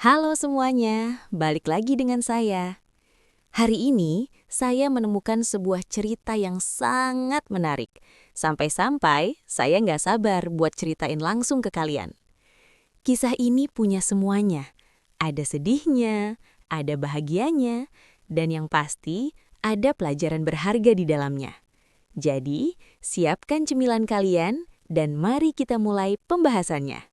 Halo semuanya, balik lagi dengan saya. Hari ini, saya menemukan sebuah cerita yang sangat menarik. Sampai-sampai, saya nggak sabar buat ceritain langsung ke kalian. Kisah ini punya semuanya. Ada sedihnya, ada bahagianya, dan yang pasti, ada pelajaran berharga di dalamnya. Jadi, siapkan cemilan kalian, dan mari kita mulai pembahasannya.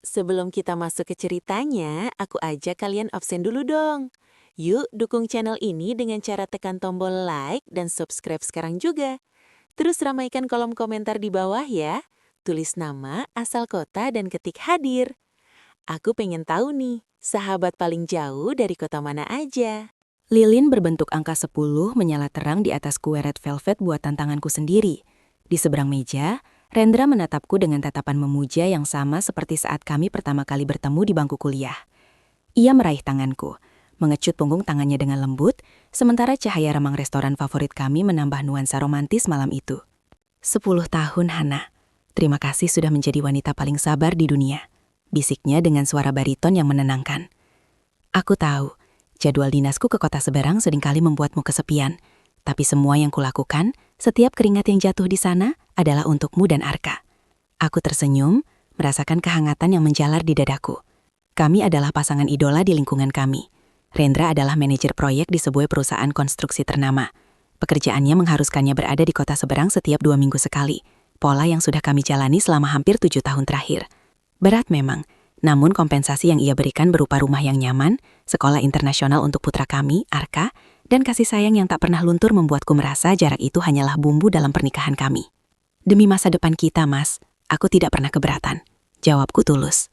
Sebelum kita masuk ke ceritanya, aku ajak kalian absen dulu dong. Yuk dukung channel ini dengan cara tekan tombol like dan subscribe sekarang juga. Terus ramaikan kolom komentar di bawah ya. Tulis nama, asal kota, dan ketik hadir. Aku pengen tahu nih, sahabat paling jauh dari kota mana aja? Lilin berbentuk angka 10 menyala terang di atas kue red velvet buatan tanganku sendiri. Di seberang meja, Rendra menatapku dengan tatapan memuja yang sama seperti saat kami pertama kali bertemu di bangku kuliah. Ia meraih tanganku, mengecut punggung tangannya dengan lembut, sementara cahaya remang restoran favorit kami menambah nuansa romantis malam itu. 10 tahun, Hana. Terima kasih sudah menjadi wanita paling sabar di dunia. Bisiknya dengan suara bariton yang menenangkan. Aku tahu, jadwal dinasku ke kota Seberang seringkali membuatmu kesepian. Tapi semua yang kulakukan, setiap keringat yang jatuh di sana adalah untukmu dan Arka. Aku tersenyum, merasakan kehangatan yang menjalar di dadaku. Kami adalah pasangan idola di lingkungan kami. Rendra adalah manajer proyek di sebuah perusahaan konstruksi ternama. Pekerjaannya mengharuskannya berada di kota Seberang setiap 2 minggu sekali. Pola yang sudah kami jalani selama hampir 7 tahun terakhir. Berat memang, namun kompensasi yang ia berikan berupa rumah yang nyaman, sekolah internasional untuk putra kami, Arka, dan kasih sayang yang tak pernah luntur membuatku merasa jarak itu hanyalah bumbu dalam pernikahan kami. Demi masa depan kita, Mas, aku tidak pernah keberatan. Jawabku tulus.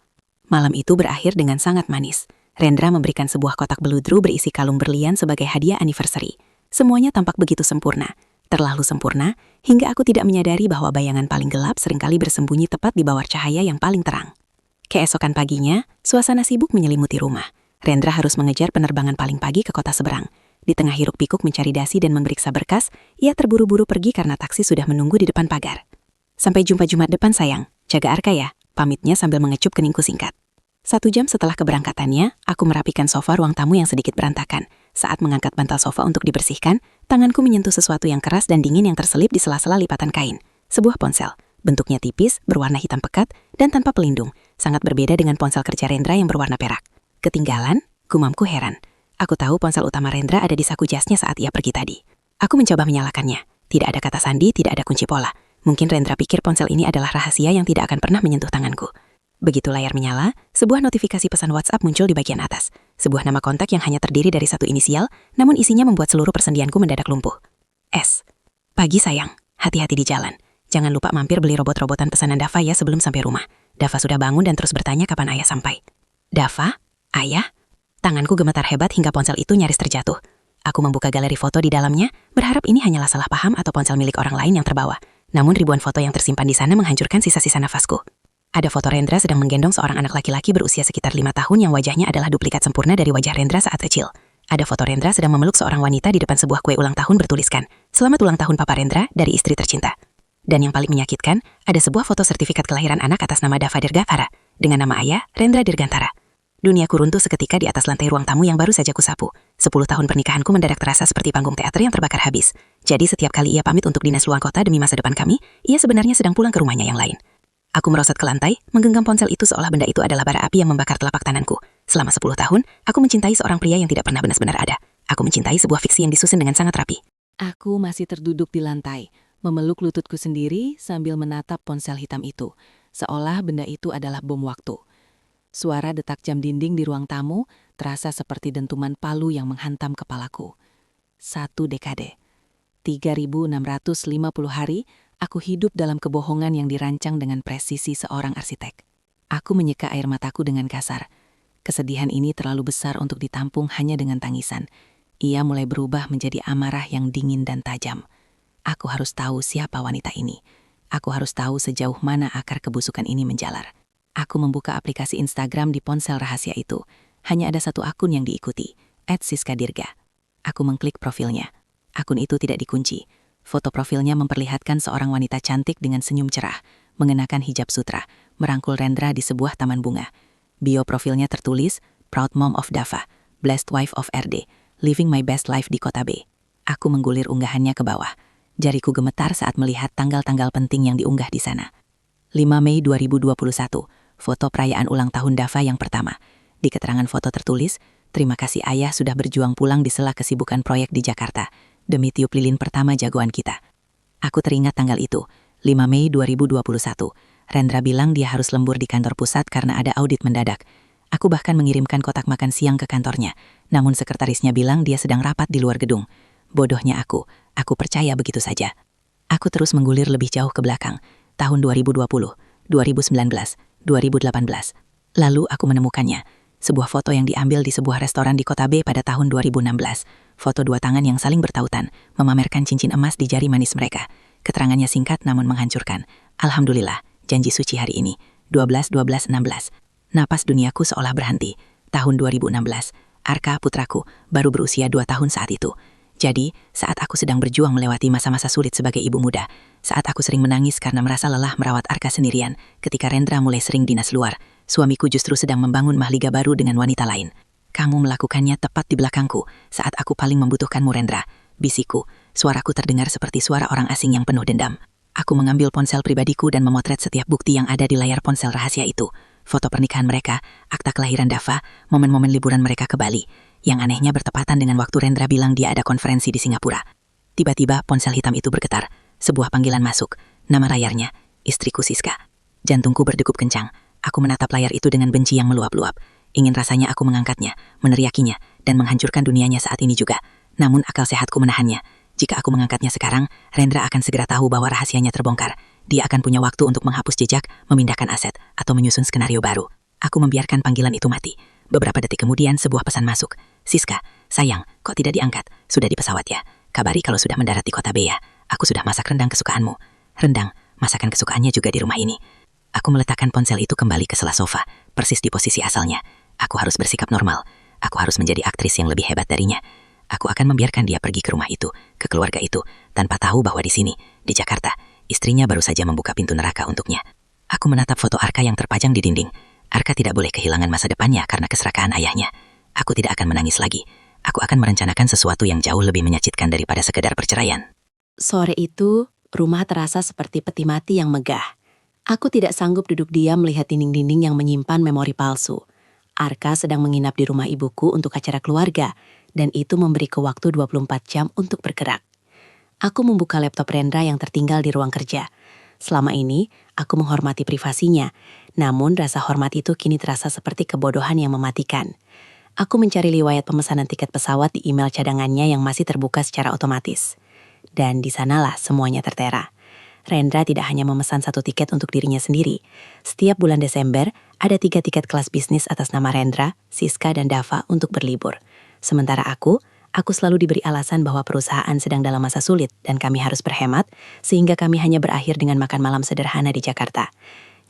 Malam itu berakhir dengan sangat manis. Rendra memberikan sebuah kotak beludru berisi kalung berlian sebagai hadiah anniversary. Semuanya tampak begitu sempurna. Terlalu sempurna, hingga aku tidak menyadari bahwa bayangan paling gelap seringkali bersembunyi tepat di bawah cahaya yang paling terang. Keesokan paginya, suasana sibuk menyelimuti rumah. Rendra harus mengejar penerbangan paling pagi ke kota Seberang. Di tengah hiruk-pikuk mencari dasi dan memeriksa berkas, ia terburu-buru pergi karena taksi sudah menunggu di depan pagar. Sampai jumpa Jumat depan sayang, jaga Arka ya, pamitnya sambil mengecup keningku singkat. 1 jam setelah keberangkatannya, aku merapikan sofa ruang tamu yang sedikit berantakan. Saat mengangkat bantal sofa untuk dibersihkan, tanganku menyentuh sesuatu yang keras dan dingin yang terselip di sela-sela lipatan kain. Sebuah ponsel, bentuknya tipis, berwarna hitam pekat, dan tanpa pelindung, sangat berbeda dengan ponsel kerja Rendra yang berwarna perak. Ketinggalan, gumamku heran. Aku tahu ponsel utama Rendra ada di saku jasnya saat ia pergi tadi. Aku mencoba menyalakannya. Tidak ada kata sandi, tidak ada kunci pola. Mungkin Rendra pikir ponsel ini adalah rahasia yang tidak akan pernah menyentuh tanganku. Begitu layar menyala, sebuah notifikasi pesan WhatsApp muncul di bagian atas. Sebuah nama kontak yang hanya terdiri dari 1 inisial, namun isinya membuat seluruh persendianku mendadak lumpuh. S. Pagi sayang, hati-hati di jalan. Jangan lupa mampir beli robot-robotan pesanan Dava ya sebelum sampai rumah. Dava sudah bangun dan terus bertanya kapan ayah sampai. Dava? Ayah? Tanganku gemetar hebat hingga ponsel itu nyaris terjatuh. Aku membuka galeri foto di dalamnya, berharap ini hanyalah salah paham atau ponsel milik orang lain yang terbawa. Namun ribuan foto yang tersimpan di sana menghancurkan sisa-sisa nafasku. Ada foto Rendra sedang menggendong seorang anak laki-laki berusia sekitar 5 tahun yang wajahnya adalah duplikat sempurna dari wajah Rendra saat kecil. Ada foto Rendra sedang memeluk seorang wanita di depan sebuah kue ulang tahun bertuliskan, "Selamat ulang tahun Papa Rendra dari istri tercinta." Dan yang paling menyakitkan, ada sebuah foto sertifikat kelahiran anak atas nama Dava Dirgantara, dengan nama ayah, Rendra Dirgantara. Duniaku runtuh seketika di atas lantai ruang tamu yang baru saja kusapu. 10 tahun pernikahanku mendadak terasa seperti panggung teater yang terbakar habis. Jadi setiap kali ia pamit untuk dinas luar kota demi masa depan kami, ia sebenarnya sedang pulang ke rumahnya yang lain. Aku merosot ke lantai, menggenggam ponsel itu seolah benda itu adalah bara api yang membakar telapak tanganku. Selama 10 tahun, aku mencintai seorang pria yang tidak pernah benar-benar ada. Aku mencintai sebuah fiksi yang disusun dengan sangat rapi. Aku masih terduduk di lantai, memeluk lututku sendiri sambil menatap ponsel hitam itu, seolah benda itu adalah bom waktu. Suara detak jam dinding di ruang tamu terasa seperti dentuman palu yang menghantam kepalaku. 1 dekade. 3.650 hari, aku hidup dalam kebohongan yang dirancang dengan presisi seorang arsitek. Aku menyeka air mataku dengan kasar. Kesedihan ini terlalu besar untuk ditampung hanya dengan tangisan. Ia mulai berubah menjadi amarah yang dingin dan tajam. Aku harus tahu siapa wanita ini. Aku harus tahu sejauh mana akar kebusukan ini menjalar. Aku membuka aplikasi Instagram di ponsel rahasia itu. Hanya ada 1 akun yang diikuti, @siskadirga. Aku mengklik profilnya. Akun itu tidak dikunci. Foto profilnya memperlihatkan seorang wanita cantik dengan senyum cerah, mengenakan hijab sutra, merangkul Rendra di sebuah taman bunga. Bio profilnya tertulis, proud mom of Dava, blessed wife of RD, living my best life di Kota B. Aku menggulir unggahannya ke bawah. Jariku gemetar saat melihat tanggal-tanggal penting yang diunggah di sana. 5 Mei 2021, foto perayaan ulang tahun Dava yang pertama. Di keterangan foto tertulis, terima kasih ayah sudah berjuang pulang di sela kesibukan proyek di Jakarta, demi tiup lilin pertama jagoan kita. Aku teringat tanggal itu, 5 Mei 2021. Rendra bilang dia harus lembur di kantor pusat karena ada audit mendadak. Aku bahkan mengirimkan kotak makan siang ke kantornya, namun sekretarisnya bilang dia sedang rapat di luar gedung. Bodohnya aku percaya begitu saja. Aku terus menggulir lebih jauh ke belakang, tahun 2020, 2019, 2018. Lalu aku menemukannya, sebuah foto yang diambil di sebuah restoran di Kota B pada tahun 2016. Foto dua tangan yang saling bertautan, memamerkan cincin emas di jari manis mereka. Keterangannya singkat namun menghancurkan. Alhamdulillah, janji suci hari ini, 12-12-16. Napas duniaku seolah berhenti. Tahun 2016, Arka putraku baru berusia 2 tahun saat itu. Jadi, saat aku sedang berjuang melewati masa-masa sulit sebagai ibu muda, saat aku sering menangis karena merasa lelah merawat Arka sendirian, ketika Rendra mulai sering dinas luar, suamiku justru sedang membangun mahliga baru dengan wanita lain. Kamu melakukannya tepat di belakangku saat aku paling membutuhkanmu, Rendra. Bisikku, suaraku terdengar seperti suara orang asing yang penuh dendam. Aku mengambil ponsel pribadiku dan memotret setiap bukti yang ada di layar ponsel rahasia itu. Foto pernikahan mereka, akta kelahiran Dava, momen-momen liburan mereka ke Bali. Yang anehnya bertepatan dengan waktu Rendra bilang dia ada konferensi di Singapura. Tiba-tiba ponsel hitam itu bergetar. Sebuah panggilan masuk. Nama layarnya, istriku Siska. Jantungku berdegup kencang. Aku menatap layar itu dengan benci yang meluap-luap. Ingin rasanya aku mengangkatnya, meneriakinya, dan menghancurkan dunianya saat ini juga. Namun akal sehatku menahannya. Jika aku mengangkatnya sekarang, Rendra akan segera tahu bahwa rahasianya terbongkar. Dia akan punya waktu untuk menghapus jejak, memindahkan aset, atau menyusun skenario baru. Aku membiarkan panggilan itu mati. Beberapa detik kemudian sebuah pesan masuk. Siska, sayang, kok tidak diangkat? Sudah di pesawat ya? Kabari kalau sudah mendarat di Kota B ya. Aku sudah masak rendang kesukaanmu. Rendang, masakan kesukaannya juga di rumah ini. Aku meletakkan ponsel itu kembali ke sela sofa, persis di posisi asalnya. Aku harus bersikap normal. Aku harus menjadi aktris yang lebih hebat darinya. Aku akan membiarkan dia pergi ke rumah itu, ke keluarga itu, tanpa tahu bahwa di sini, di Jakarta, istrinya baru saja membuka pintu neraka untuknya. Aku menatap foto Arka yang terpajang di dinding. Arka tidak boleh kehilangan masa depannya karena keserakahan ayahnya. Aku tidak akan menangis lagi. Aku akan merencanakan sesuatu yang jauh lebih menyakitkan daripada sekedar perceraian. Sore itu, rumah terasa seperti peti mati yang megah. Aku tidak sanggup duduk diam melihat dinding-dinding yang menyimpan memori palsu. Arka sedang menginap di rumah ibuku untuk acara keluarga, dan itu memberiku waktu 24 jam untuk bergerak. Aku membuka laptop Rendra yang tertinggal di ruang kerja. Selama ini, aku menghormati privasinya, namun rasa hormat itu kini terasa seperti kebodohan yang mematikan. Aku mencari riwayat pemesanan tiket pesawat di email cadangannya yang masih terbuka secara otomatis. Dan di sanalah semuanya tertera. Rendra tidak hanya memesan 1 tiket untuk dirinya sendiri. Setiap bulan Desember, ada 3 tiket kelas bisnis atas nama Rendra, Siska, dan Dava untuk berlibur. Sementara aku selalu diberi alasan bahwa perusahaan sedang dalam masa sulit dan kami harus berhemat, sehingga kami hanya berakhir dengan makan malam sederhana di Jakarta.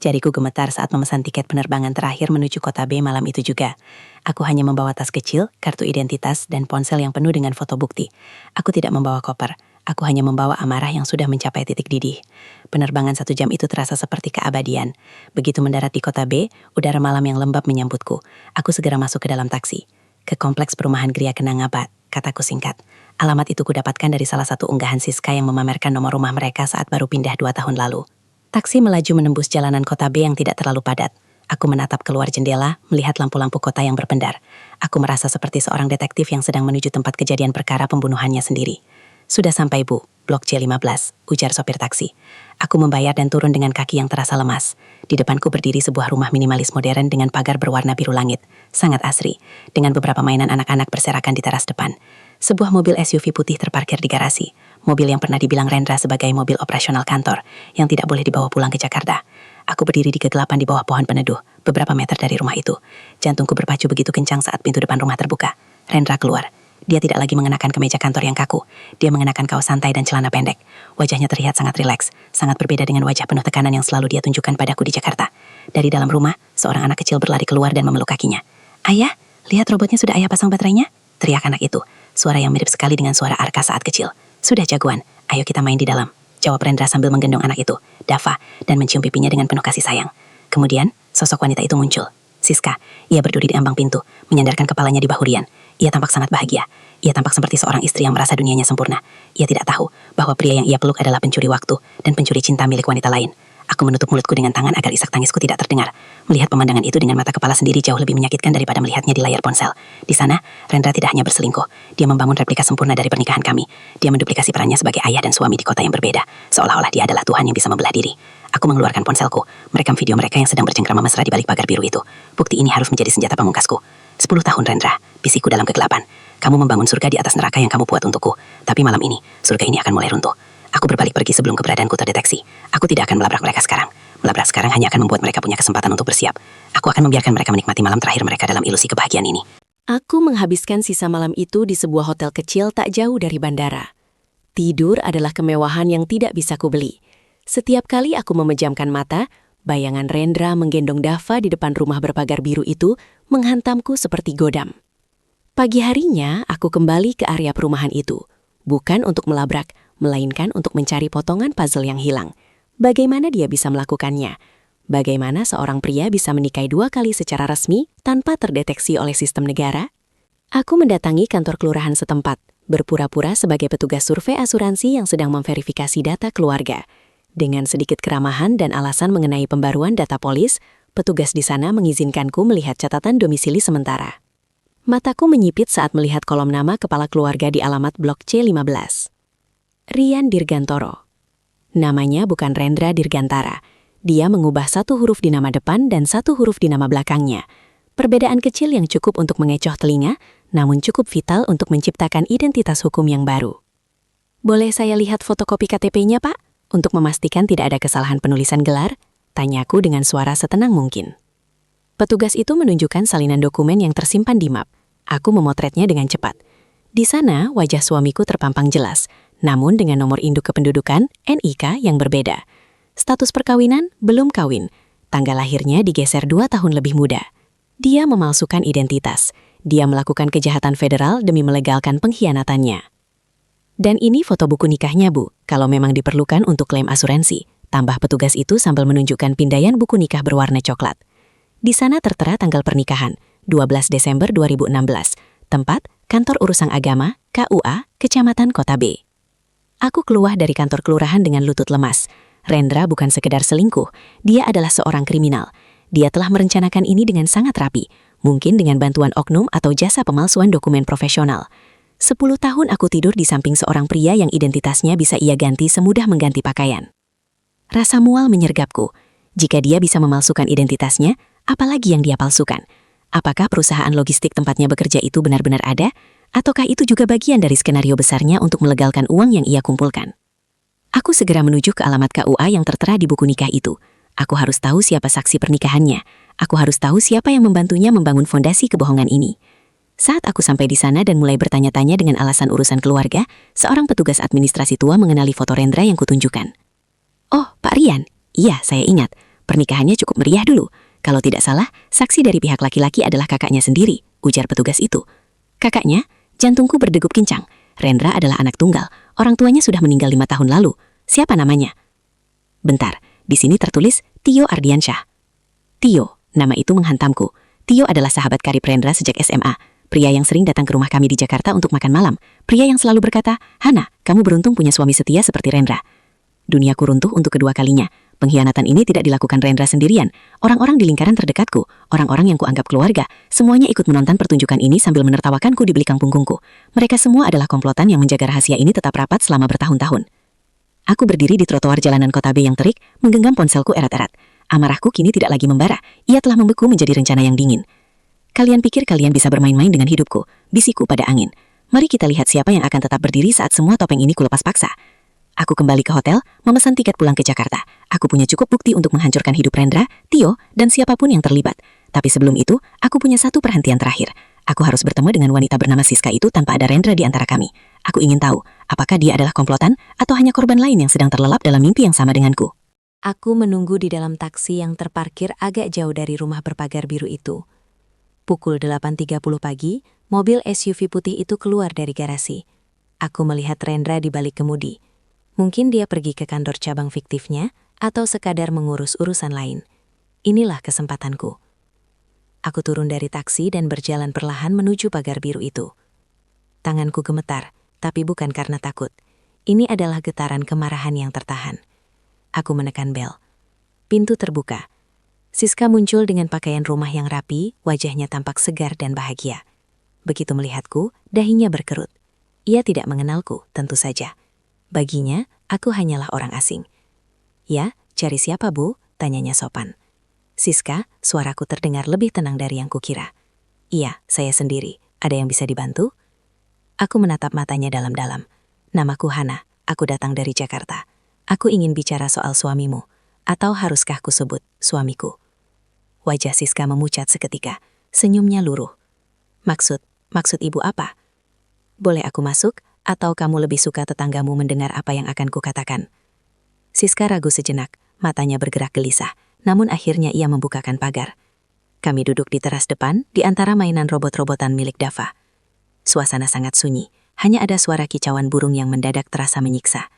Jariku gemetar saat memesan tiket penerbangan terakhir menuju Kota B malam itu juga. Aku hanya membawa tas kecil, kartu identitas, dan ponsel yang penuh dengan foto bukti. Aku tidak membawa koper. Aku hanya membawa amarah yang sudah mencapai titik didih. Penerbangan 1 jam itu terasa seperti keabadian. Begitu mendarat di Kota B, udara malam yang lembab menyambutku. Aku segera masuk ke dalam taksi. Ke kompleks perumahan Gria Kenangabad, kataku singkat. Alamat itu kudapatkan dari salah satu unggahan Siska yang memamerkan nomor rumah mereka saat baru pindah 2 tahun lalu. Taksi melaju menembus jalanan Kota B yang tidak terlalu padat. Aku menatap keluar jendela, melihat lampu-lampu kota yang berpendar. Aku merasa seperti seorang detektif yang sedang menuju tempat kejadian perkara pembunuhannya sendiri. Sudah sampai, Bu, Blok C15, ujar sopir taksi. Aku membayar dan turun dengan kaki yang terasa lemas. Di depanku berdiri sebuah rumah minimalis modern dengan pagar berwarna biru langit. Sangat asri, dengan beberapa mainan anak-anak berserakan di teras depan. Sebuah mobil SUV putih terparkir di garasi. Mobil yang pernah dibilang Rendra sebagai mobil operasional kantor, yang tidak boleh dibawa pulang ke Jakarta. Aku berdiri di kegelapan di bawah pohon peneduh, beberapa meter dari rumah itu. Jantungku berpacu begitu kencang saat pintu depan rumah terbuka. Rendra keluar. Dia tidak lagi mengenakan kemeja kantor yang kaku. Dia mengenakan kaos santai dan celana pendek. Wajahnya terlihat sangat rileks, sangat berbeda dengan wajah penuh tekanan yang selalu dia tunjukkan padaku di Jakarta. Dari dalam rumah, seorang anak kecil berlari keluar dan memeluk kakinya. "Ayah, lihat robotnya sudah ayah pasang baterainya?" teriak anak itu. Suara yang mirip sekali dengan suara Arka saat kecil. "Sudah jagoan, ayo kita main di dalam," jawab Rendra sambil menggendong anak itu, Dava, dan mencium pipinya dengan penuh kasih sayang. Kemudian, sosok wanita itu muncul. Siska, ia berdiri di ambang pintu, menyandarkan kepalanya di bahu Rian. Ia tampak sangat bahagia. Ia tampak seperti seorang istri yang merasa dunianya sempurna. Ia tidak tahu bahwa pria yang ia peluk adalah pencuri waktu dan pencuri cinta milik wanita lain. Aku menutup mulutku dengan tangan agar isak tangisku tidak terdengar. Melihat pemandangan itu dengan mata kepala sendiri jauh lebih menyakitkan daripada melihatnya di layar ponsel. Di sana, Rendra tidak hanya berselingkuh. Dia membangun replika sempurna dari pernikahan kami. Dia menduplikasi perannya sebagai ayah dan suami di kota yang berbeda. Seolah-olah dia adalah Tuhan yang bisa membelah diri. Aku mengeluarkan ponselku, merekam video mereka yang sedang bercengkrama mesra di balik pagar biru itu. Bukti ini harus menjadi senjata pamungkasku. 10 tahun Rendra, bisikku dalam kegelapan. Kamu membangun surga di atas neraka yang kamu buat untukku. Tapi malam ini, surga ini akan mulai runtuh. Aku berbalik pergi sebelum keberadaanku terdeteksi. Aku tidak akan melabrak mereka sekarang. Melabrak sekarang hanya akan membuat mereka punya kesempatan untuk bersiap. Aku akan membiarkan mereka menikmati malam terakhir mereka dalam ilusi kebahagiaan ini. Aku menghabiskan sisa malam itu di sebuah hotel kecil tak jauh dari bandara. Tidur adalah kemewahan yang tidak bisa kubeli. Setiap kali aku memejamkan mata, bayangan Rendra menggendong Dava di depan rumah berpagar biru itu menghantamku seperti godam. Pagi harinya, aku kembali ke area perumahan itu. Bukan untuk melabrak, melainkan untuk mencari potongan puzzle yang hilang. Bagaimana dia bisa melakukannya? Bagaimana seorang pria bisa menikahi 2 kali secara resmi tanpa terdeteksi oleh sistem negara? Aku mendatangi kantor kelurahan setempat, berpura-pura sebagai petugas survei asuransi yang sedang memverifikasi data keluarga. Dengan sedikit keramahan dan alasan mengenai pembaruan data polis, petugas di sana mengizinkanku melihat catatan domisili sementara. Mataku menyipit saat melihat kolom nama kepala keluarga di alamat blok C15. Rian Dirgantoro. Namanya bukan Rendra Dirgantara. Dia mengubah 1 huruf di nama depan dan 1 huruf di nama belakangnya. Perbedaan kecil yang cukup untuk mengecoh telinga, namun cukup vital untuk menciptakan identitas hukum yang baru. Boleh saya lihat fotokopi KTP-nya, Pak? Untuk memastikan tidak ada kesalahan penulisan gelar, tanyaku dengan suara setenang mungkin. Petugas itu menunjukkan salinan dokumen yang tersimpan di map. Aku memotretnya dengan cepat. Di sana, wajah suamiku terpampang jelas, namun dengan nomor induk kependudukan, NIK, yang berbeda. Status perkawinan, belum kawin. Tanggal lahirnya digeser 2 tahun lebih muda. Dia memalsukan identitas. Dia melakukan kejahatan federal demi melegalkan pengkhianatannya. Dan ini foto buku nikahnya, Bu, kalau memang diperlukan untuk klaim asuransi. Tambah petugas itu sambil menunjukkan pindaian buku nikah berwarna coklat. Di sana tertera tanggal pernikahan, 12 Desember 2016. Tempat, Kantor Urusan Agama, KUA, Kecamatan Kota B. Aku keluar dari kantor kelurahan dengan lutut lemas. Rendra bukan sekedar selingkuh, dia adalah seorang kriminal. Dia telah merencanakan ini dengan sangat rapi, mungkin dengan bantuan oknum atau jasa pemalsuan dokumen profesional. 10 tahun aku tidur di samping seorang pria yang identitasnya bisa ia ganti semudah mengganti pakaian. Rasa mual menyergapku. Jika dia bisa memalsukan identitasnya, apalagi yang dia palsukan? Apakah perusahaan logistik tempatnya bekerja itu benar-benar ada? Ataukah itu juga bagian dari skenario besarnya untuk melegalkan uang yang ia kumpulkan? Aku segera menuju ke alamat KUA yang tertera di buku nikah itu. Aku harus tahu siapa saksi pernikahannya. Aku harus tahu siapa yang membantunya membangun fondasi kebohongan ini. Saat aku sampai di sana dan mulai bertanya-tanya dengan alasan urusan keluarga, seorang petugas administrasi tua mengenali foto Rendra yang kutunjukkan. Oh, Pak Rian. Iya, saya ingat. Pernikahannya cukup meriah dulu. Kalau tidak salah, saksi dari pihak laki-laki adalah kakaknya sendiri, ujar petugas itu. Kakaknya? Jantungku berdegup kencang. Rendra adalah anak tunggal. Orang tuanya sudah meninggal 5 tahun lalu. Siapa namanya? Bentar, di sini tertulis Tio Ardiansyah. Tio, nama itu menghantamku. Tio adalah sahabat karib Rendra sejak SMA. Pria yang sering datang ke rumah kami di Jakarta untuk makan malam. Pria yang selalu berkata, "Hana, kamu beruntung punya suami setia seperti Rendra." Duniaku runtuh untuk kedua kalinya. Pengkhianatan ini tidak dilakukan Rendra sendirian. Orang-orang di lingkaran terdekatku, orang-orang yang kuanggap keluarga, semuanya ikut menonton pertunjukan ini sambil menertawakanku di belakang punggungku. Mereka semua adalah komplotan yang menjaga rahasia ini tetap rapat selama bertahun-tahun. Aku berdiri di trotoar jalanan Kota B yang terik, menggenggam ponselku erat-erat. Amarahku kini tidak lagi membara. Ia telah membeku menjadi rencana yang dingin. Kalian pikir kalian bisa bermain-main dengan hidupku, bisikku pada angin. Mari kita lihat siapa yang akan tetap berdiri saat semua topeng ini kulepas paksa. Aku kembali ke hotel, memesan tiket pulang ke Jakarta. Aku punya cukup bukti untuk menghancurkan hidup Rendra, Tio, dan siapapun yang terlibat. Tapi sebelum itu, aku punya satu perhentian terakhir. Aku harus bertemu dengan wanita bernama Siska itu tanpa ada Rendra di antara kami. Aku ingin tahu, apakah dia adalah komplotan atau hanya korban lain yang sedang terlelap dalam mimpi yang sama denganku. Aku menunggu di dalam taksi yang terparkir agak jauh dari rumah berpagar biru itu. Pukul 8.30 pagi, mobil SUV putih itu keluar dari garasi. Aku melihat Rendra di balik kemudi. Mungkin dia pergi ke kantor cabang fiktifnya atau sekadar mengurus urusan lain. Inilah kesempatanku. Aku turun dari taksi dan berjalan perlahan menuju pagar biru itu. Tanganku gemetar, tapi bukan karena takut. Ini adalah getaran kemarahan yang tertahan. Aku menekan bel. Pintu terbuka. Siska muncul dengan pakaian rumah yang rapi, wajahnya tampak segar dan bahagia. Begitu melihatku, dahinya berkerut. Ia tidak mengenalku, tentu saja. Baginya, aku hanyalah orang asing. "Ya, cari siapa, Bu?" tanyanya sopan. "Siska," suaraku terdengar lebih tenang dari yang kukira. "Iya, saya sendiri. Ada yang bisa dibantu?" Aku menatap matanya dalam-dalam. "Namaku Hana, aku datang dari Jakarta. Aku ingin bicara soal suamimu. Atau haruskah kusebut suamiku?" Wajah Siska memucat seketika. Senyumnya luruh. Maksud ibu apa? "Boleh aku masuk? Atau kamu lebih suka tetanggamu mendengar apa yang akan kukatakan?" Siska ragu sejenak, matanya bergerak gelisah. Namun akhirnya ia membukakan pagar. Kami duduk di teras depan, di antara mainan robot-robotan milik Dava. Suasana sangat sunyi, hanya ada suara kicauan burung yang mendadak terasa menyiksa.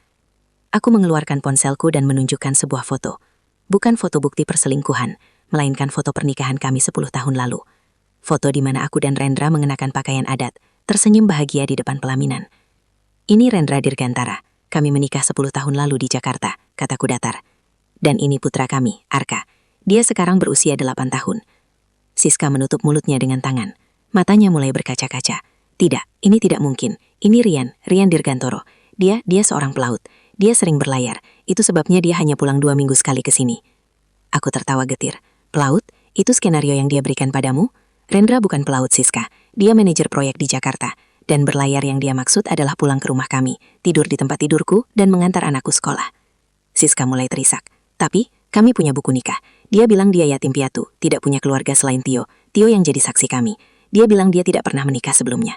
Aku mengeluarkan ponselku dan menunjukkan sebuah foto. Bukan foto bukti perselingkuhan, melainkan foto pernikahan kami 10 tahun lalu. Foto di mana aku dan Rendra mengenakan pakaian adat, tersenyum bahagia di depan pelaminan. "Ini Rendra Dirgantara, kami menikah 10 tahun lalu di Jakarta," kataku datar. "Dan ini putra kami, Arka. Dia sekarang berusia 8 tahun. Siska menutup mulutnya dengan tangan. Matanya mulai berkaca-kaca. "Tidak, ini tidak mungkin. Ini Rian Dirgantoro. Dia seorang pelaut. Dia sering berlayar. Itu sebabnya dia hanya pulang 2 minggu sekali ke sini." Aku tertawa getir. "Pelaut? Itu skenario yang dia berikan padamu?" "Rendra bukan pelaut, Siska. Dia manajer proyek di Jakarta. Dan berlayar yang dia maksud adalah pulang ke rumah kami, tidur di tempat tidurku, dan mengantar anakku sekolah." Siska mulai terisak. "Tapi, kami punya buku nikah. Dia bilang dia yatim piatu, tidak punya keluarga selain Tio. Tio yang jadi saksi kami. Dia bilang dia tidak pernah menikah sebelumnya."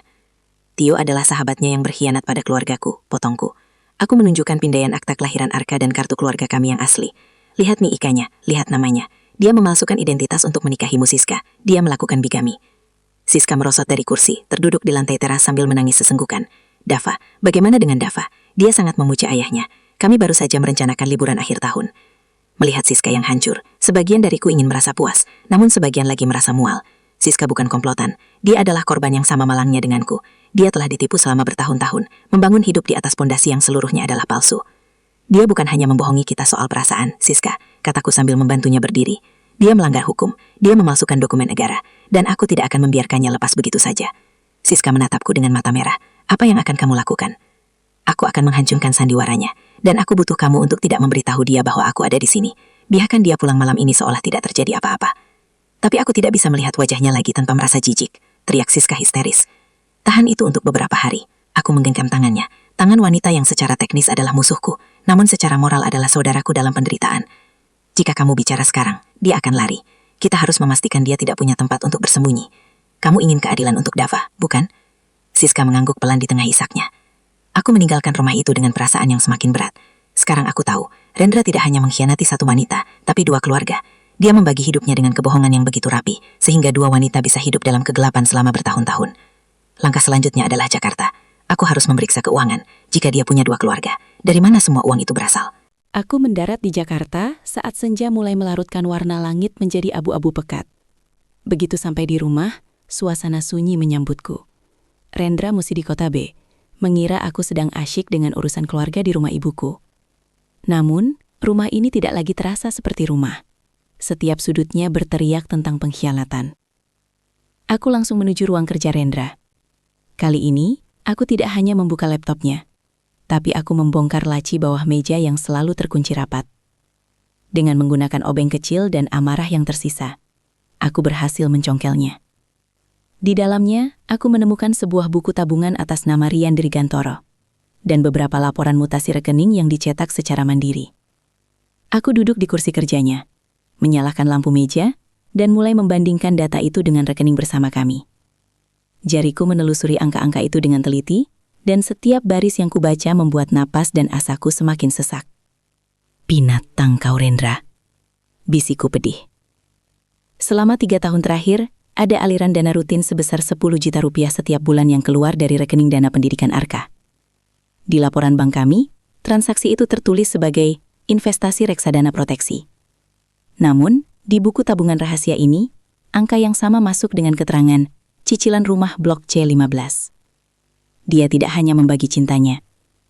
"Tio adalah sahabatnya yang berkhianat pada keluargaku," potongku. Aku menunjukkan pindaian akta kelahiran Arka dan kartu keluarga kami yang asli. "Lihat nik-nya, lihat namanya. Dia memalsukan identitas untuk menikahimu, Siska. Dia melakukan bigami." Siska merosot dari kursi, terduduk di lantai teras sambil menangis sesenggukan. "Dava, bagaimana dengan Dava? Dia sangat memuja ayahnya. Kami baru saja merencanakan liburan akhir tahun." Melihat Siska yang hancur, sebagian dariku ingin merasa puas, namun sebagian lagi merasa mual. Siska bukan komplotan. Dia adalah korban yang sama malangnya denganku. Dia telah ditipu selama bertahun-tahun, membangun hidup di atas pondasi yang seluruhnya adalah palsu. "Dia bukan hanya membohongi kita soal perasaan, Siska," kataku sambil membantunya berdiri. "Dia melanggar hukum, dia memalsukan dokumen negara, dan aku tidak akan membiarkannya lepas begitu saja." Siska menatapku dengan mata merah. "Apa yang akan kamu lakukan?" "Aku akan menghancurkan sandiwaranya, dan aku butuh kamu untuk tidak memberitahu dia bahwa aku ada di sini. Biarkan dia pulang malam ini seolah tidak terjadi apa-apa." "Tapi aku tidak bisa melihat wajahnya lagi tanpa merasa jijik," teriak Siska histeris. "Tahan itu untuk beberapa hari." Aku menggenggam tangannya. Tangan wanita yang secara teknis adalah musuhku, namun secara moral adalah saudaraku dalam penderitaan. "Jika kamu bicara sekarang, dia akan lari. Kita harus memastikan dia tidak punya tempat untuk bersembunyi. Kamu ingin keadilan untuk Dava, bukan?" Siska mengangguk pelan di tengah isaknya. Aku meninggalkan rumah itu dengan perasaan yang semakin berat. Sekarang aku tahu, Rendra tidak hanya mengkhianati satu wanita, tapi 2 keluarga. Dia membagi hidupnya dengan kebohongan yang begitu rapi, sehingga 2 wanita bisa hidup dalam kegelapan selama bertahun-tahun. Langkah selanjutnya adalah Jakarta. Aku harus memeriksa keuangan. Jika dia punya 2 keluarga, dari mana semua uang itu berasal? Aku mendarat di Jakarta saat senja mulai melarutkan warna langit menjadi abu-abu pekat. Begitu sampai di rumah, suasana sunyi menyambutku. Rendra mesti di Kota B, mengira aku sedang asyik dengan urusan keluarga di rumah ibuku. Namun, rumah ini tidak lagi terasa seperti rumah. Setiap sudutnya berteriak tentang pengkhianatan. Aku langsung menuju ruang kerja Rendra. Kali ini, aku tidak hanya membuka laptopnya, tapi aku membongkar laci bawah meja yang selalu terkunci rapat. Dengan menggunakan obeng kecil dan amarah yang tersisa, aku berhasil mencongkelnya. Di dalamnya, aku menemukan sebuah buku tabungan atas nama Rian Dirgantoro dan beberapa laporan mutasi rekening yang dicetak secara mandiri. Aku duduk di kursi kerjanya, menyalakan lampu meja, dan mulai membandingkan data itu dengan rekening bersama kami. Jariku menelusuri angka-angka itu dengan teliti, dan setiap baris yang kubaca membuat napas dan asaku semakin sesak. "Binatang kau, Rendra," bisikku pedih. Selama 3 tahun terakhir, ada aliran dana rutin sebesar 10 juta rupiah setiap bulan yang keluar dari rekening dana pendidikan Arka. Di laporan bank kami, transaksi itu tertulis sebagai investasi reksadana proteksi. Namun, di buku tabungan rahasia ini, angka yang sama masuk dengan keterangan cicilan rumah blok C15. Dia tidak hanya membagi cintanya,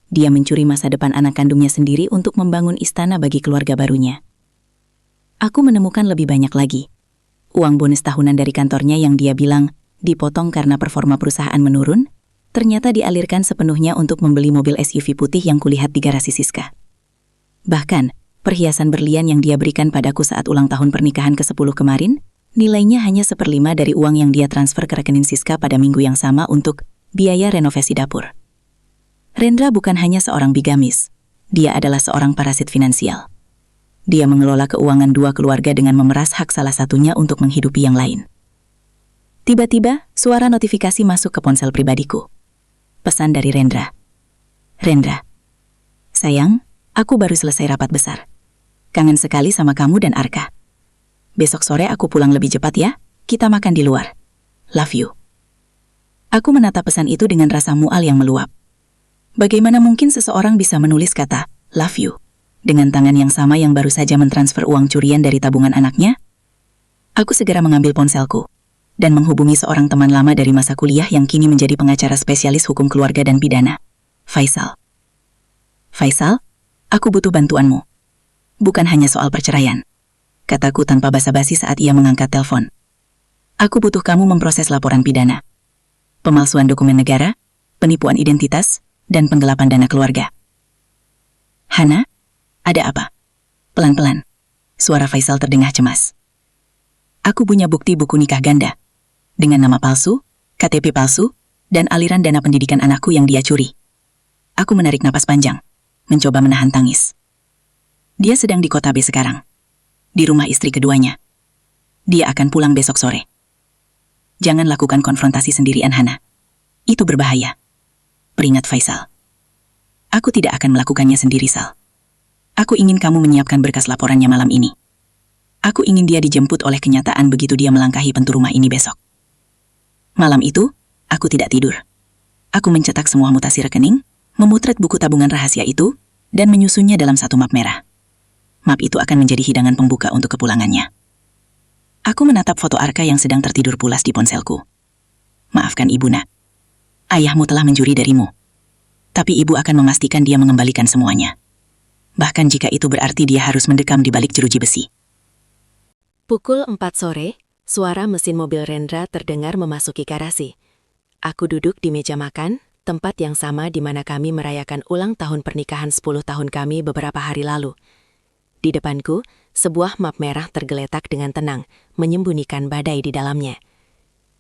dia mencuri masa depan anak kandungnya sendiri untuk membangun istana bagi keluarga barunya. Aku menemukan lebih banyak lagi. Uang bonus tahunan dari kantornya yang dia bilang dipotong karena performa perusahaan menurun, ternyata dialirkan sepenuhnya untuk membeli mobil SUV putih yang kulihat di garasi Siska. Bahkan, perhiasan berlian yang dia berikan padaku saat ulang tahun pernikahan ke-10 kemarin, nilainya hanya 1/5 dari uang yang dia transfer ke rekening Siska pada minggu yang sama untuk biaya renovasi dapur. Rendra bukan hanya seorang bigamis, dia adalah seorang parasit finansial. Dia mengelola keuangan dua keluarga dengan memeras hak salah satunya untuk menghidupi yang lain. Tiba-tiba, suara notifikasi masuk ke ponsel pribadiku. Pesan dari Rendra. Rendra, sayang, aku baru selesai rapat besar. Kangen sekali sama kamu dan Arka. Besok sore aku pulang lebih cepat ya, kita makan di luar. Love you. Aku menatap pesan itu dengan rasa mual yang meluap. Bagaimana mungkin seseorang bisa menulis kata love you dengan tangan yang sama yang baru saja mentransfer uang curian dari tabungan anaknya? Aku segera mengambil ponselku dan menghubungi seorang teman lama dari masa kuliah yang kini menjadi pengacara spesialis hukum keluarga dan pidana, Faisal. Faisal, aku butuh bantuanmu. Bukan hanya soal perceraian, kataku tanpa basa-basi saat ia mengangkat telepon. Aku butuh kamu memproses laporan pidana, pemalsuan dokumen negara, penipuan identitas, dan penggelapan dana keluarga. Hana, ada apa? Pelan-pelan, suara Faisal terdengar cemas. Aku punya bukti buku nikah ganda, dengan nama palsu, KTP palsu, dan aliran dana pendidikan anakku yang dia curi. Aku menarik napas panjang, mencoba menahan tangis. Dia sedang di kota B sekarang, di rumah istri keduanya. Dia akan pulang besok sore. Jangan lakukan konfrontasi sendirian, Hana. Itu berbahaya. Peringat Faisal. Aku tidak akan melakukannya sendiri, Sal. Aku ingin kamu menyiapkan berkas laporannya malam ini. Aku ingin dia dijemput oleh kenyataan begitu dia melangkahi pintu rumah ini besok. Malam itu, aku tidak tidur. Aku mencetak semua mutasi rekening, memotret buku tabungan rahasia itu, dan menyusunnya dalam satu map merah. Map itu akan menjadi hidangan pembuka untuk kepulangannya. Aku menatap foto Arka yang sedang tertidur pulas di ponselku. Maafkan ibu, nak. Ayahmu telah mencuri darimu. Tapi ibu akan memastikan dia mengembalikan semuanya. Bahkan jika itu berarti dia harus mendekam di balik jeruji besi. Pukul 4 sore, suara mesin mobil Rendra terdengar memasuki garasi. Aku duduk di meja makan, tempat yang sama di mana kami merayakan ulang tahun pernikahan 10 tahun kami beberapa hari lalu. Di depanku, sebuah map merah tergeletak dengan tenang, menyembunyikan badai di dalamnya.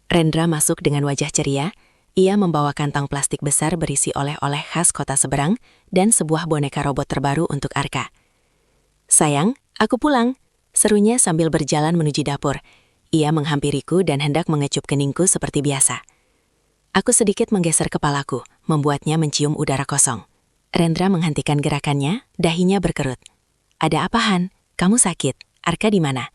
Rendra masuk dengan wajah ceria. Ia membawa kantong plastik besar berisi oleh-oleh khas kota seberang dan sebuah boneka robot terbaru untuk Arka. Sayang, aku pulang, serunya sambil berjalan menuju dapur. Ia menghampiriku dan hendak mengecup keningku seperti biasa. Aku sedikit menggeser kepalaku, membuatnya mencium udara kosong. Rendra menghentikan gerakannya, dahinya berkerut. Ada apa, Han? Kamu sakit? Arka di mana?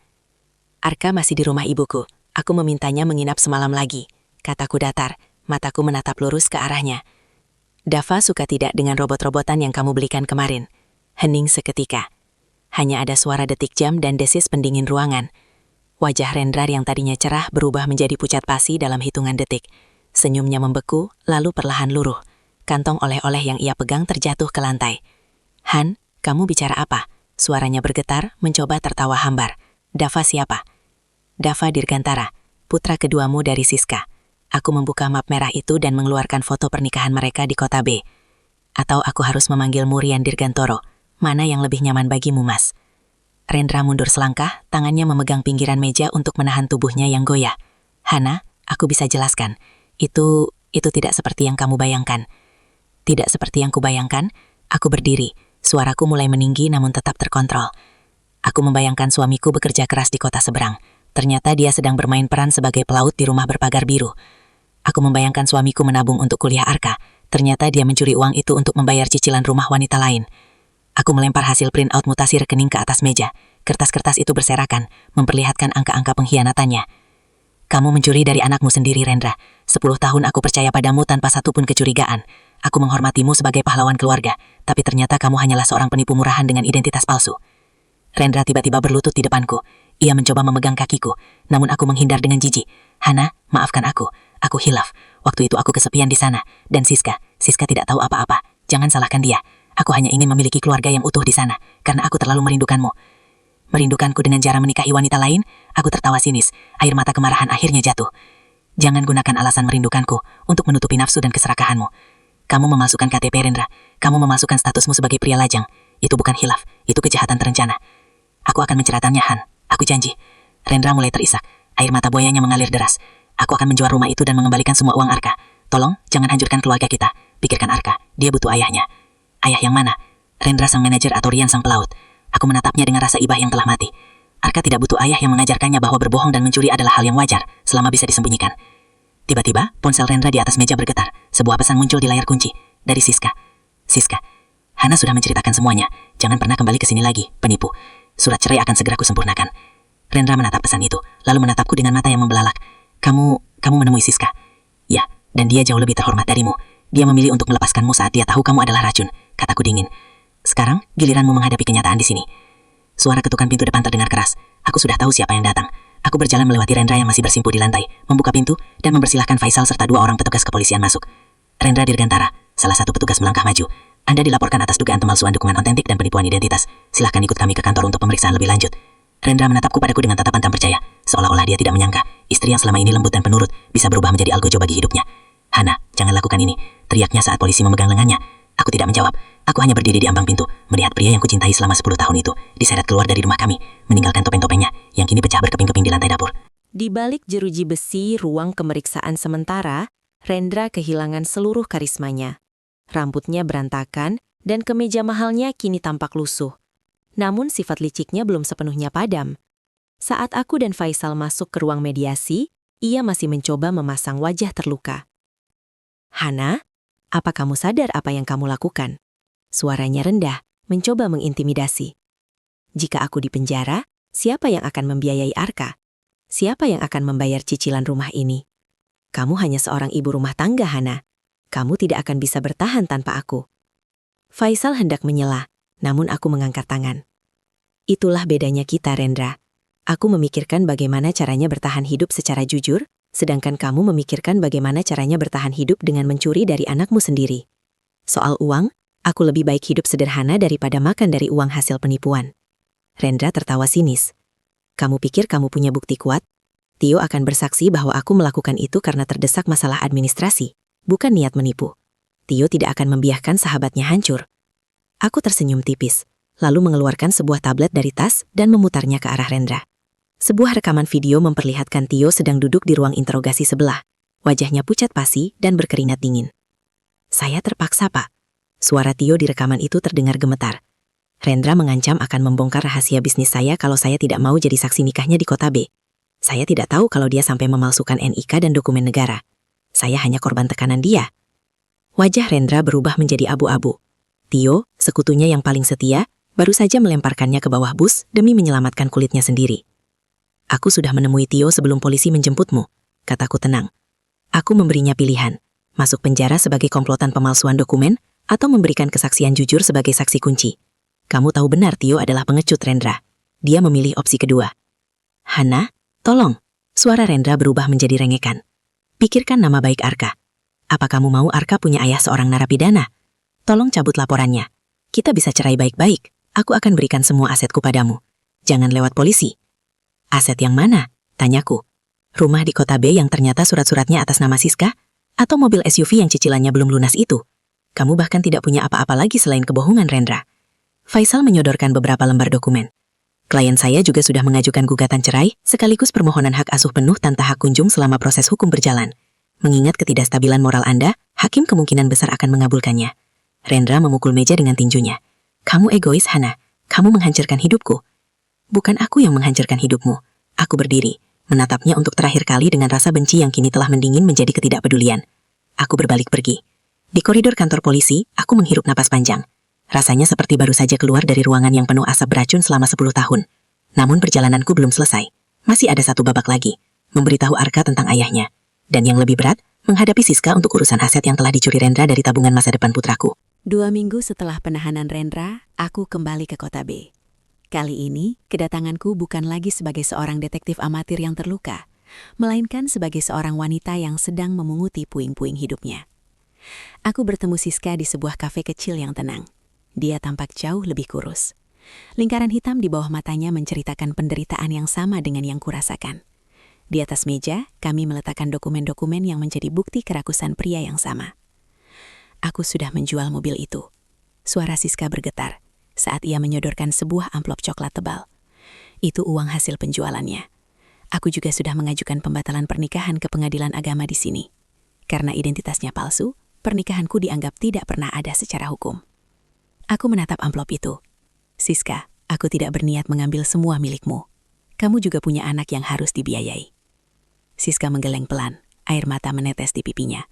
Arka masih di rumah ibuku. Aku memintanya menginap semalam lagi, kataku datar. Mataku menatap lurus ke arahnya. Dava suka tidak dengan robot-robotan yang kamu belikan kemarin. Hening seketika. Hanya ada suara detik jam dan desis pendingin ruangan. Wajah Rendra yang tadinya cerah berubah menjadi pucat pasi dalam hitungan detik. Senyumnya membeku, lalu perlahan luruh. Kantong oleh-oleh yang ia pegang terjatuh ke lantai. Han, kamu bicara apa? Suaranya bergetar, mencoba tertawa hambar. Dava siapa? Dava Dirgantara, putra keduamu dari Siska. Aku membuka map merah itu dan mengeluarkan foto pernikahan mereka di kota B. Atau aku harus memanggil Murian Dirgantoro. Mana yang lebih nyaman bagimu, Mas? Rendra mundur selangkah, tangannya memegang pinggiran meja untuk menahan tubuhnya yang goyah. Hana, aku bisa jelaskan. Itu tidak seperti yang kamu bayangkan. Tidak seperti yang kubayangkan. Aku berdiri. Suaraku mulai meninggi namun tetap terkontrol. Aku membayangkan suamiku bekerja keras di kota seberang. Ternyata dia sedang bermain peran sebagai pelaut di rumah berpagar biru. Aku membayangkan suamiku menabung untuk kuliah Arka. Ternyata dia mencuri uang itu untuk membayar cicilan rumah wanita lain. Aku melempar hasil print out mutasi rekening ke atas meja. Kertas-kertas itu berserakan, memperlihatkan angka-angka pengkhianatannya. Kamu mencuri dari anakmu sendiri, Rendra. 10 tahun aku percaya padamu tanpa satupun kecurigaan. Aku menghormatimu sebagai pahlawan keluarga, tapi ternyata kamu hanyalah seorang penipu murahan dengan identitas palsu. Rendra tiba-tiba berlutut di depanku. Ia mencoba memegang kakiku, namun aku menghindar dengan jijik. Hana, maafkan aku. Aku hilaf. Waktu itu aku kesepian di sana. Dan Siska tidak tahu apa-apa. Jangan salahkan dia. Aku hanya ingin memiliki keluarga yang utuh di sana, karena aku terlalu merindukanmu. Merindukanku dengan cara menikahi wanita lain, aku tertawa sinis. Air mata kemarahan akhirnya jatuh. Jangan gunakan alasan merindukanku untuk menutupi nafsu dan keserakahanmu. Kamu memalsukan KTP Rendra. Kamu memalsukan statusmu sebagai pria lajang. Itu bukan hilaf, itu kejahatan terencana. Aku akan menceratannya, Han. Aku janji. Rendra mulai terisak. Air mata buayanya mengalir deras. Aku akan menjual rumah itu dan mengembalikan semua uang Arka. Tolong, jangan hancurkan keluarga kita. Pikirkan Arka, dia butuh ayahnya. Ayah yang mana? Rendra sang manajer atau Rian sang pelaut? Aku menatapnya dengan rasa ibah yang telah mati. Arka tidak butuh ayah yang mengajarkannya bahwa berbohong dan mencuri adalah hal yang wajar, selama bisa disembunyikan. Tiba-tiba, ponsel Rendra di atas meja bergetar. Sebuah pesan muncul di layar kunci. Dari Siska. Siska, Hana sudah menceritakan semuanya. Jangan pernah kembali ke sini lagi, penipu. Surat cerai akan segera kusempurnakan. Rendra menatap pesan itu, lalu menatapku dengan mata yang membelalak. Kamu menemui Siska? Ya, dan dia jauh lebih terhormat darimu. Dia memilih untuk melepaskanmu saat dia tahu kamu adalah racun, kataku dingin. Sekarang, giliranmu menghadapi kenyataan di sini. Suara ketukan pintu depan terdengar keras. Aku sudah tahu siapa yang datang. Aku berjalan melewati Rendra yang masih bersimpuh di lantai, membuka pintu, dan mempersilahkan Faisal serta 2 orang petugas kepolisian masuk. Rendra dirgantara, salah satu petugas melangkah maju. Anda dilaporkan atas dugaan pemalsuan dokumen otentik dan penipuan identitas. Silahkan ikut kami ke kantor untuk pemeriksaan lebih lanjut. Rendra menatapku padaku dengan tatapan tak percaya, seolah-olah dia tidak menyangka istri yang selama ini lembut dan penurut bisa berubah menjadi algojo bagi hidupnya. Hana, jangan lakukan ini, teriaknya saat polisi memegang lengannya. Aku tidak menjawab. Aku hanya berdiri di ambang pintu, melihat pria yang kucintai selama 10 tahun itu diseret keluar dari rumah kami, meninggalkan topeng-topengnya yang kini pecah berkeping-keping di lantai dapur. Di balik jeruji besi ruang pemeriksaan sementara, Rendra kehilangan seluruh karismanya. Rambutnya berantakan dan kemeja mahalnya kini tampak lusuh. Namun sifat liciknya belum sepenuhnya padam. Saat aku dan Faisal masuk ke ruang mediasi, ia masih mencoba memasang wajah terluka. Hana, apa kamu sadar apa yang kamu lakukan? Suaranya rendah, mencoba mengintimidasi. Jika aku dipenjara, siapa yang akan membiayai Arka? Siapa yang akan membayar cicilan rumah ini? Kamu hanya seorang ibu rumah tangga, Hana. Kamu tidak akan bisa bertahan tanpa aku. Faisal hendak menyela, namun aku mengangkat tangan. Itulah bedanya kita, Rendra. Aku memikirkan bagaimana caranya bertahan hidup secara jujur, sedangkan kamu memikirkan bagaimana caranya bertahan hidup dengan mencuri dari anakmu sendiri. Soal uang, aku lebih baik hidup sederhana daripada makan dari uang hasil penipuan. Rendra tertawa sinis. Kamu pikir kamu punya bukti kuat? Tio akan bersaksi bahwa aku melakukan itu karena terdesak masalah administrasi, bukan niat menipu. Tio tidak akan membiarkan sahabatnya hancur. Aku tersenyum tipis, lalu mengeluarkan sebuah tablet dari tas dan memutarnya ke arah Rendra. Sebuah rekaman video memperlihatkan Tio sedang duduk di ruang interogasi sebelah. Wajahnya pucat pasi dan berkeringat dingin. Saya terpaksa, Pak. Suara Tio di rekaman itu terdengar gemetar. Rendra mengancam akan membongkar rahasia bisnis saya kalau saya tidak mau jadi saksi nikahnya di Kota B. Saya tidak tahu kalau dia sampai memalsukan NIK dan dokumen negara. Saya hanya korban tekanan dia. Wajah Rendra berubah menjadi abu-abu. Tio, sekutunya yang paling setia, baru saja melemparkannya ke bawah bus demi menyelamatkan kulitnya sendiri. Aku sudah menemui Tio sebelum polisi menjemputmu, kataku tenang. Aku memberinya pilihan, masuk penjara sebagai komplotan pemalsuan dokumen atau memberikan kesaksian jujur sebagai saksi kunci. Kamu tahu benar Tio adalah pengecut, Rendra. Dia memilih opsi kedua. Hana, tolong. Suara Rendra berubah menjadi rengekan. Pikirkan nama baik Arka. Apa kamu mau Arka punya ayah seorang narapidana? Tolong cabut laporannya. Kita bisa cerai baik-baik. Aku akan berikan semua asetku padamu. Jangan lewat polisi. Aset yang mana? Tanyaku. Rumah di Kota B yang ternyata surat-suratnya atas nama Siska? Atau mobil SUV yang cicilannya belum lunas itu? Kamu bahkan tidak punya apa-apa lagi selain kebohongan, Rendra. Faisal menyodorkan beberapa lembar dokumen. Klien saya juga sudah mengajukan gugatan cerai, sekaligus permohonan hak asuh penuh tanpa hak kunjung selama proses hukum berjalan. Mengingat ketidakstabilan moral Anda, hakim kemungkinan besar akan mengabulkannya. Rendra memukul meja dengan tinjunya. Kamu egois, Hana. Kamu menghancurkan hidupku. Bukan aku yang menghancurkan hidupmu. Aku berdiri, menatapnya untuk terakhir kali dengan rasa benci yang kini telah mendingin menjadi ketidakpedulian. Aku berbalik pergi. Di koridor kantor polisi, aku menghirup napas panjang. Rasanya seperti baru saja keluar dari ruangan yang penuh asap beracun selama 10 tahun. Namun perjalananku belum selesai. Masih ada satu babak lagi. Memberitahu Arka tentang ayahnya. Dan yang lebih berat, menghadapi Siska untuk urusan aset yang telah dicuri Rendra dari tabungan masa depan putraku. 2 minggu setelah penahanan Rendra, aku kembali ke Kota B. Kali ini, kedatanganku bukan lagi sebagai seorang detektif amatir yang terluka, melainkan sebagai seorang wanita yang sedang memunguti puing-puing hidupnya. Aku bertemu Siska di sebuah kafe kecil yang tenang. Dia tampak jauh lebih kurus. Lingkaran hitam di bawah matanya menceritakan penderitaan yang sama dengan yang kurasakan. Di atas meja, kami meletakkan dokumen-dokumen yang menjadi bukti kerakusan pria yang sama. Aku sudah menjual mobil itu. Suara Siska bergetar saat ia menyodorkan sebuah amplop coklat tebal. Itu uang hasil penjualannya. Aku juga sudah mengajukan pembatalan pernikahan ke pengadilan agama di sini. Karena identitasnya palsu, pernikahanku dianggap tidak pernah ada secara hukum. Aku menatap amplop itu. Siska, aku tidak berniat mengambil semua milikmu. Kamu juga punya anak yang harus dibiayai. Siska menggeleng pelan, air mata menetes di pipinya.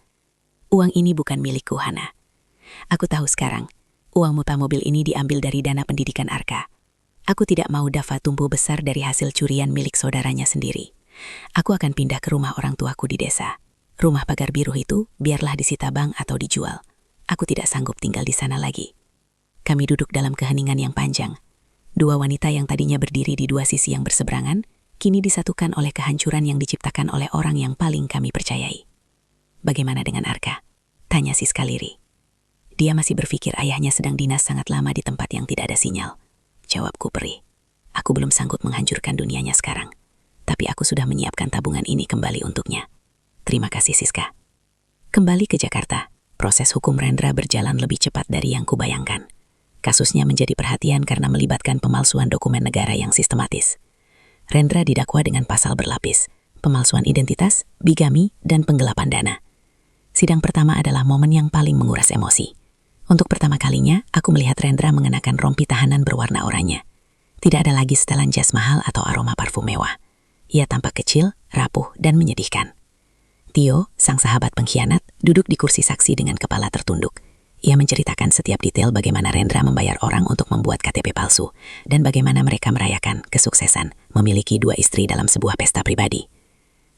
Uang ini bukan milikku, Hana. Aku tahu sekarang, uang muta mobil ini diambil dari dana pendidikan Arka. Aku tidak mau Dava tumbuh besar dari hasil curian milik saudaranya sendiri. Aku akan pindah ke rumah orang tuaku di desa. Rumah pagar biru itu biarlah disita bank atau dijual. Aku tidak sanggup tinggal di sana lagi. Kami duduk dalam keheningan yang panjang. Dua wanita yang tadinya berdiri di dua sisi yang berseberangan, kini disatukan oleh kehancuran yang diciptakan oleh orang yang paling kami percayai. Bagaimana dengan Arka? Tanya Siska lirih. Dia masih berpikir ayahnya sedang dinas sangat lama di tempat yang tidak ada sinyal. Jawabku perih. Aku belum sanggup menghancurkan dunianya sekarang. Tapi aku sudah menyiapkan tabungan ini kembali untuknya. Terima kasih, Siska. Kembali ke Jakarta, proses hukum Rendra berjalan lebih cepat dari yang kubayangkan. Kasusnya menjadi perhatian karena melibatkan pemalsuan dokumen negara yang sistematis. Rendra didakwa dengan pasal berlapis, pemalsuan identitas, bigami, dan penggelapan dana. Sidang pertama adalah momen yang paling menguras emosi. Untuk pertama kalinya, aku melihat Rendra mengenakan rompi tahanan berwarna oranye. Tidak ada lagi setelan jas mahal atau aroma parfum mewah. Ia tampak kecil, rapuh, dan menyedihkan. Tio, sang sahabat pengkhianat, duduk di kursi saksi dengan kepala tertunduk. Ia menceritakan setiap detail bagaimana Rendra membayar orang untuk membuat KTP palsu, dan bagaimana mereka merayakan kesuksesan memiliki dua istri dalam sebuah pesta pribadi.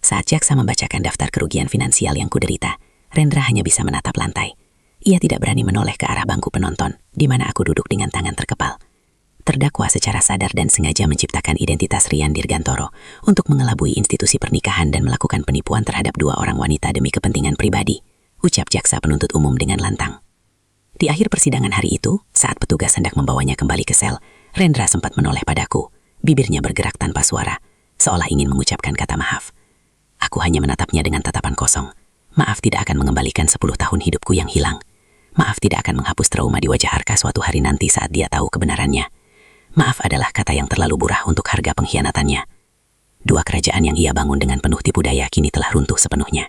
Saat jaksa membacakan daftar kerugian finansial yang kuderita, Rendra hanya bisa menatap lantai. Ia tidak berani menoleh ke arah bangku penonton, di mana aku duduk dengan tangan terkepal. Terdakwa secara sadar dan sengaja menciptakan identitas Rian Dirgantoro untuk mengelabui institusi pernikahan dan melakukan penipuan terhadap dua orang wanita demi kepentingan pribadi, ucap jaksa penuntut umum dengan lantang. Di akhir persidangan hari itu, saat petugas hendak membawanya kembali ke sel, Rendra sempat menoleh padaku. Bibirnya bergerak tanpa suara, seolah ingin mengucapkan kata maaf. Aku hanya menatapnya dengan tatapan kosong. Maaf tidak akan mengembalikan 10 tahun hidupku yang hilang. Maaf tidak akan menghapus trauma di wajah Arka suatu hari nanti saat dia tahu kebenarannya. Maaf adalah kata yang terlalu murah untuk harga pengkhianatannya. Dua kerajaan yang ia bangun dengan penuh tipu daya kini telah runtuh sepenuhnya.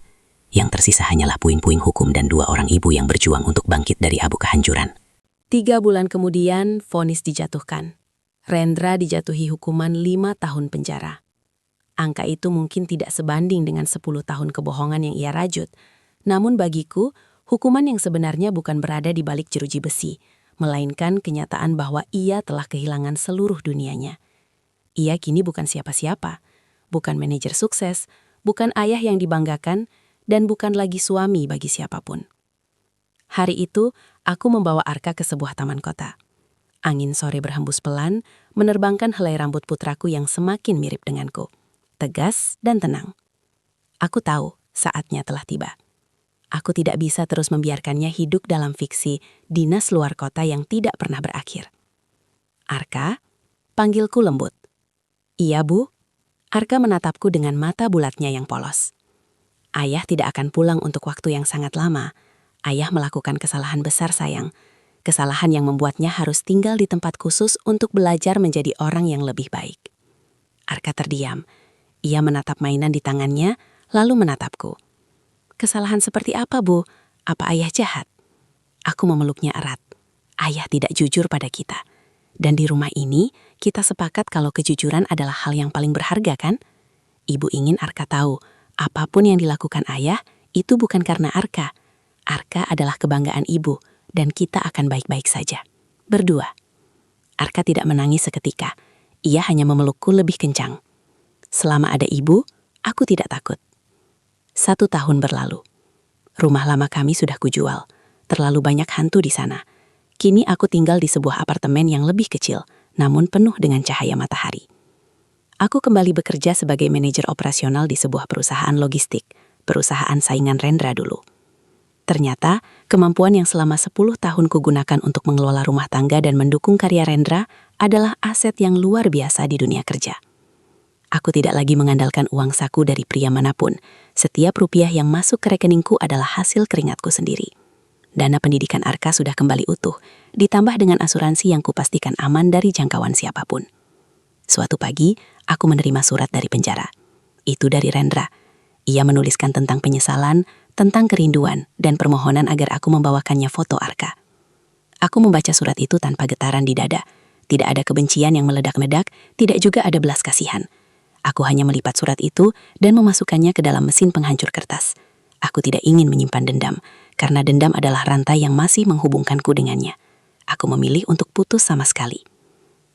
Yang tersisa hanyalah puing-puing hukum dan dua orang ibu yang berjuang untuk bangkit dari abu kehancuran. 3 bulan kemudian, vonis dijatuhkan. Rendra dijatuhi hukuman 5 tahun penjara. Angka itu mungkin tidak sebanding dengan 10 tahun kebohongan yang ia rajut. Namun bagiku, hukuman yang sebenarnya bukan berada di balik jeruji besi, melainkan kenyataan bahwa ia telah kehilangan seluruh dunianya. Ia kini bukan siapa-siapa, bukan manajer sukses, bukan ayah yang dibanggakan, dan bukan lagi suami bagi siapapun. Hari itu, aku membawa Arka ke sebuah taman kota. Angin sore berhembus pelan, menerbangkan helai rambut putraku yang semakin mirip denganku, tegas dan tenang. Aku tahu saatnya telah tiba. Aku tidak bisa terus membiarkannya hidup dalam fiksi dinas luar kota yang tidak pernah berakhir. Arka, panggilku lembut. Iya, Bu. Arka menatapku dengan mata bulatnya yang polos. Ayah tidak akan pulang untuk waktu yang sangat lama. Ayah melakukan kesalahan besar, sayang. Kesalahan yang membuatnya harus tinggal di tempat khusus untuk belajar menjadi orang yang lebih baik. Arka terdiam. Ia menatap mainan di tangannya, lalu menatapku. Kesalahan seperti apa, Bu? Apa ayah jahat? Aku memeluknya erat. Ayah tidak jujur pada kita. Dan di rumah ini, kita sepakat kalau kejujuran adalah hal yang paling berharga, kan? Ibu ingin Arka tahu, apapun yang dilakukan ayah, itu bukan karena Arka. Arka adalah kebanggaan ibu, dan kita akan baik-baik saja. Berdua. Arka tidak menangis seketika. Ia hanya memelukku lebih kencang. Selama ada ibu, aku tidak takut. 1 tahun berlalu. Rumah lama kami sudah kujual. Terlalu banyak hantu di sana. Kini aku tinggal di sebuah apartemen yang lebih kecil, namun penuh dengan cahaya matahari. Aku kembali bekerja sebagai manajer operasional di sebuah perusahaan logistik, perusahaan saingan Rendra dulu. Ternyata, kemampuan yang selama 10 tahun kugunakan untuk mengelola rumah tangga dan mendukung karya Rendra adalah aset yang luar biasa di dunia kerja. Aku tidak lagi mengandalkan uang saku dari pria manapun. Setiap rupiah yang masuk ke rekeningku adalah hasil keringatku sendiri. Dana pendidikan Arka sudah kembali utuh, ditambah dengan asuransi yang kupastikan aman dari jangkauan siapapun. Suatu pagi, aku menerima surat dari penjara. Itu dari Rendra. Ia menuliskan tentang penyesalan, tentang kerinduan, dan permohonan agar aku membawakannya foto Arka. Aku membaca surat itu tanpa getaran di dada. Tidak ada kebencian yang meledak-ledak, tidak juga ada belas kasihan. Aku hanya melipat surat itu dan memasukkannya ke dalam mesin penghancur kertas. Aku tidak ingin menyimpan dendam, karena dendam adalah rantai yang masih menghubungkanku dengannya. Aku memilih untuk putus sama sekali.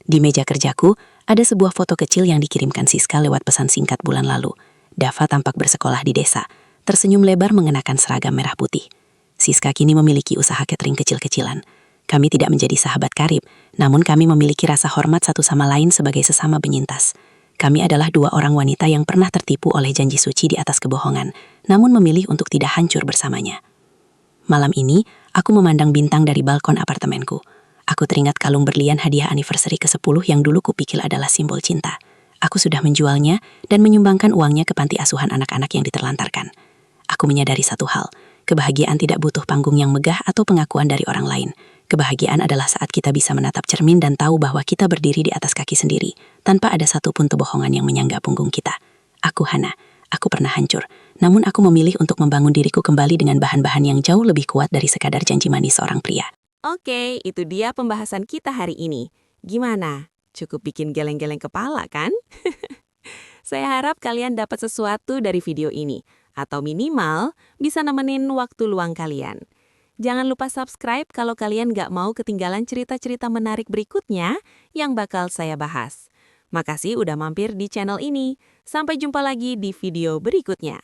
Di meja kerjaku, ada sebuah foto kecil yang dikirimkan Siska lewat pesan singkat bulan lalu. Dava tampak bersekolah di desa, tersenyum lebar mengenakan seragam merah putih. Siska kini memiliki usaha catering kecil-kecilan. Kami tidak menjadi sahabat karib, namun kami memiliki rasa hormat satu sama lain sebagai sesama penyintas. Kami adalah dua orang wanita yang pernah tertipu oleh janji suci di atas kebohongan, namun memilih untuk tidak hancur bersamanya. Malam ini, aku memandang bintang dari balkon apartemenku. Aku teringat kalung berlian hadiah anniversary ke-10 yang dulu kupikir adalah simbol cinta. Aku sudah menjualnya dan menyumbangkan uangnya ke panti asuhan anak-anak yang diterlantarkan. Aku menyadari satu hal, kebahagiaan tidak butuh panggung yang megah atau pengakuan dari orang lain. Kebahagiaan adalah saat kita bisa menatap cermin dan tahu bahwa kita berdiri di atas kaki sendiri, tanpa ada satupun kebohongan yang menyangga punggung kita. Aku Hana, aku pernah hancur, namun aku memilih untuk membangun diriku kembali dengan bahan-bahan yang jauh lebih kuat dari sekadar janji manis seorang pria. Oke, itu dia pembahasan kita hari ini. Gimana? Cukup bikin geleng-geleng kepala, kan? Saya harap kalian dapat sesuatu dari video ini, atau minimal bisa nemenin waktu luang kalian. Jangan lupa subscribe kalau kalian nggak mau ketinggalan cerita-cerita menarik berikutnya yang bakal saya bahas. Makasih udah mampir di channel ini. Sampai jumpa lagi di video berikutnya.